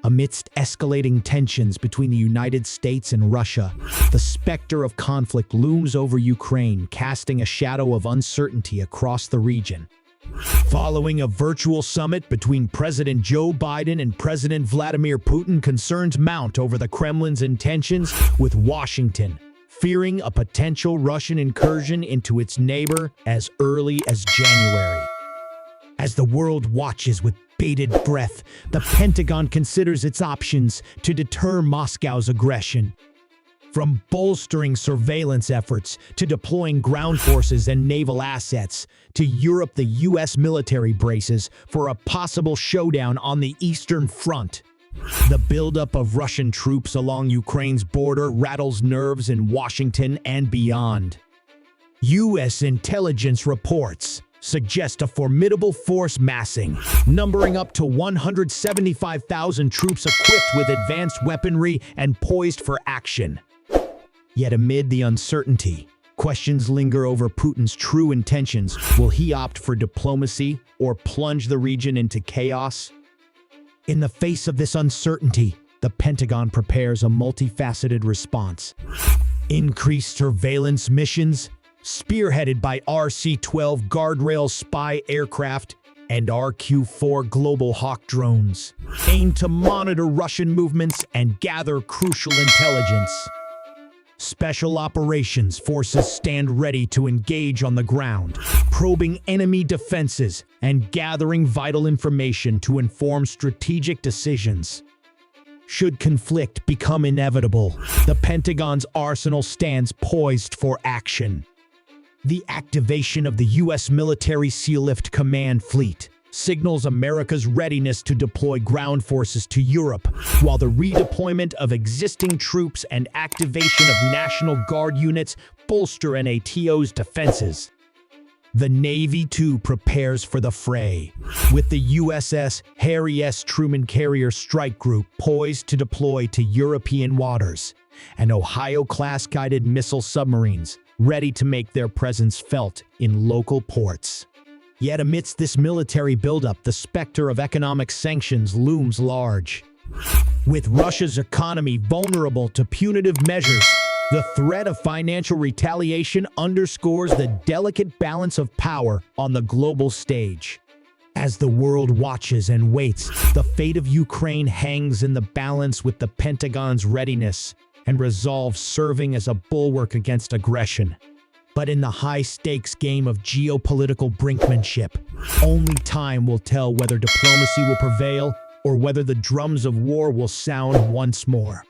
Amidst escalating tensions between the United States and Russia, the specter of conflict looms over Ukraine, casting a shadow of uncertainty across the region. Following a virtual summit between President Joe Biden and President Vladimir Putin, concerns mount over the Kremlin's intentions, with Washington fearing a potential Russian incursion into its neighbor as early as January. As the world watches with bated breath, the Pentagon considers its options to deter Moscow's aggression. From bolstering surveillance efforts to deploying ground forces and naval assets, to Europe, the U.S. military braces for a possible showdown on the Eastern Front. The buildup of Russian troops along Ukraine's border rattles nerves in Washington and beyond. U.S. intelligence reports suggest a formidable force massing, numbering up to 175,000 troops equipped with advanced weaponry and poised for action. Yet amid the uncertainty, questions linger over Putin's true intentions. Will he opt for diplomacy or plunge the region into chaos? In the face of this uncertainty, the Pentagon prepares a multifaceted response. Increased surveillance missions, spearheaded by RC-12 guardrail spy aircraft and RQ-4 Global Hawk drones, aim to monitor Russian movements and gather crucial intelligence. Special operations forces stand ready to engage on the ground, probing enemy defenses and gathering vital information to inform strategic decisions. Should conflict become inevitable, the Pentagon's arsenal stands poised for action. The activation of the U.S. military Sealift Command fleet signals America's readiness to deploy ground forces to Europe, while the redeployment of existing troops and activation of National Guard units bolster NATO's defenses. The Navy, too, prepares for the fray, with the USS Harry S. Truman Carrier Strike Group poised to deploy to European waters, and Ohio-class guided missile submarines ready to make their presence felt in local ports. Yet amidst this military buildup, the specter of economic sanctions looms large. With Russia's economy vulnerable to punitive measures, the threat of financial retaliation underscores the delicate balance of power on the global stage. As the world watches and waits, the fate of Ukraine hangs in the balance, with the Pentagon's readiness and resolve serving as a bulwark against aggression. But in the high-stakes game of geopolitical brinkmanship, only time will tell whether diplomacy will prevail or whether the drums of war will sound once more.